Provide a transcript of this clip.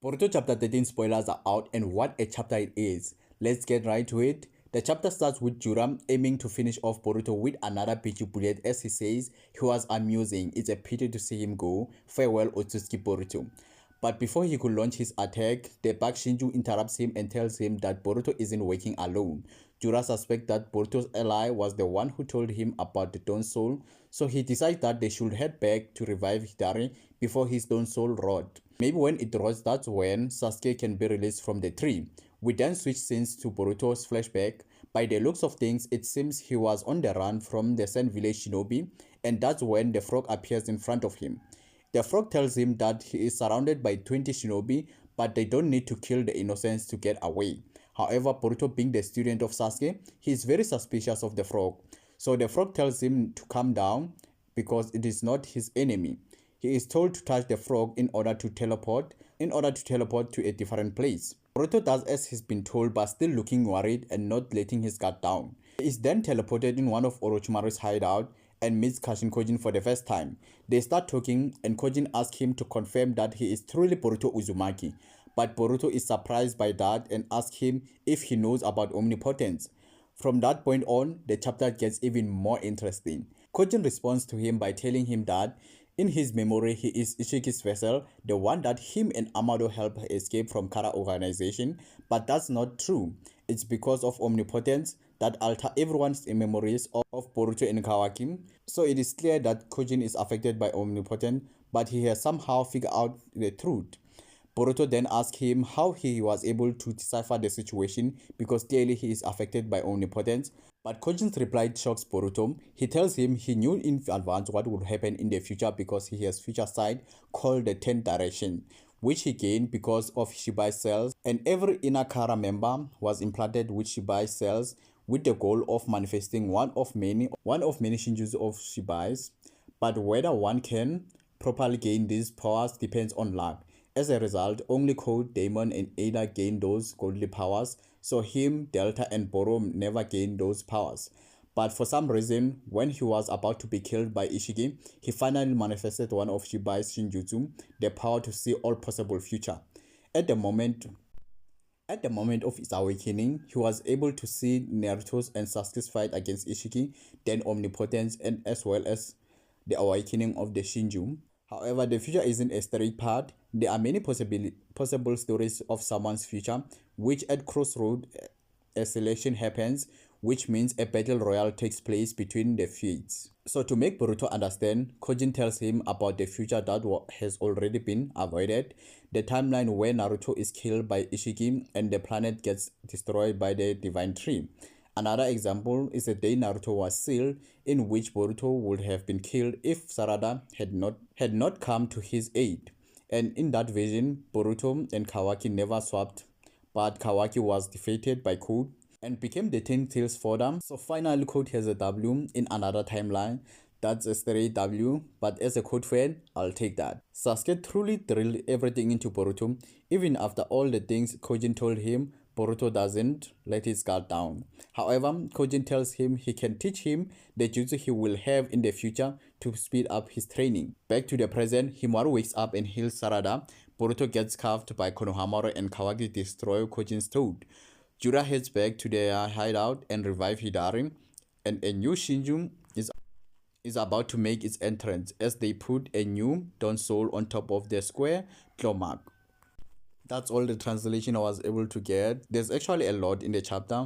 Boruto chapter 13 spoilers are out, and what a chapter it is. Let's get right to it. The chapter starts with Jura aiming to finish off Boruto with another bitchy bullet as he says he was amusing. It's a pity to see him go. Farewell Otsutsuki Boruto. But before he could launch his attack, the back Shinju interrupts him and tells him that Boruto isn't working alone. Jura suspects that Boruto's ally was the one who told him about the Dawn Soul, so he decides that they should head back to revive Hidari before his Dawn Soul rot. Maybe when it rots, that's when Sasuke can be released from the tree. We then switch scenes to Boruto's flashback. By the looks of things, it seems he was on the run from the Sand Village Shinobi, and that's when the frog appears in front of him. The frog tells him that he is surrounded by 20 shinobi, but they don't need to kill the innocents to get away. However, Boruto, being the student of Sasuke, he is very suspicious of the frog. So the frog tells him to calm down because it is not his enemy. He is told to touch the frog in order to teleport to a different place. Boruto does as he's been told, but still looking worried and not letting his guard down. He is then teleported in one of Orochimaru's hideout and meets Kashin Kojin for the first time. They start talking and Kojin asks him to confirm that he is truly Boruto Uzumaki. But Boruto is surprised by that and asks him if he knows about omnipotence. From that point on, the chapter gets even more interesting. Kojin responds to him by telling him that in his memory he is Ishiki's vessel, the one that him and Amado helped escape from Kara organization, but that's not true. It's because of omnipotence that alter everyone's memories of Boruto and Kawaki. So it is clear that Kojin is affected by omnipotence, but he has somehow figured out the truth. Boruto then asks him how he was able to decipher the situation because clearly he is affected by omnipotence. But Kojin's reply shocks Boruto. He tells him he knew in advance what would happen in the future because he has future sight called the 10th direction, which he gained because of Shibai's cells, and every inner Kara member was implanted with Shibai's cells with the goal of manifesting one of many Shinjus of Shibai's. But whether one can properly gain these powers depends on luck. As a result, only Code, Damon, and Ada gain those godly powers, so him, Delta, and Boro never gained those powers. But for some reason, when he was about to be killed by Ishiki, he finally manifested one of Shibai's Shinjutsu, the power to see all possible future. At the moment of his awakening, he was able to see Naruto's and Sasuke's fight against Ishiki, then omnipotence, and as well as the awakening of the Shinju. However, the future isn't a straight path. There are many possible stories of someone's future, which at crossroad a selection happens, which means a battle royale takes place between the fates. So to make Boruto understand, Kojin tells him about the future that has already been avoided, the timeline where Naruto is killed by Ishiki and the planet gets destroyed by the Divine Tree. Another example is the day Naruto was sealed, in which Boruto would have been killed if Sarada had not come to his aid. And in that vision, Boruto and Kawaki never swapped, but Kawaki was defeated by Code and became the 10 Tails fodder. So finally Code has a W in another timeline. That's a straight W, but as a Code fan, I'll take that. Sasuke truly drilled everything into Boruto. Even after all the things Kojin told him, Boruto doesn't let his guard down. However, Kojin tells him he can teach him the jutsu he will have in the future to speed up his training. Back to the present, Himaru wakes up and heals Sarada. Boruto gets carved by Konohamaru and Kawaki destroy Kojin's toad. Jura heads back to their hideout and revive Hidari, and a new Shinju is about to make its entrance as they put a new Dawn Soul on top of their square claw mark. That's all the translation I was able to get. There's actually a lot in the chapter.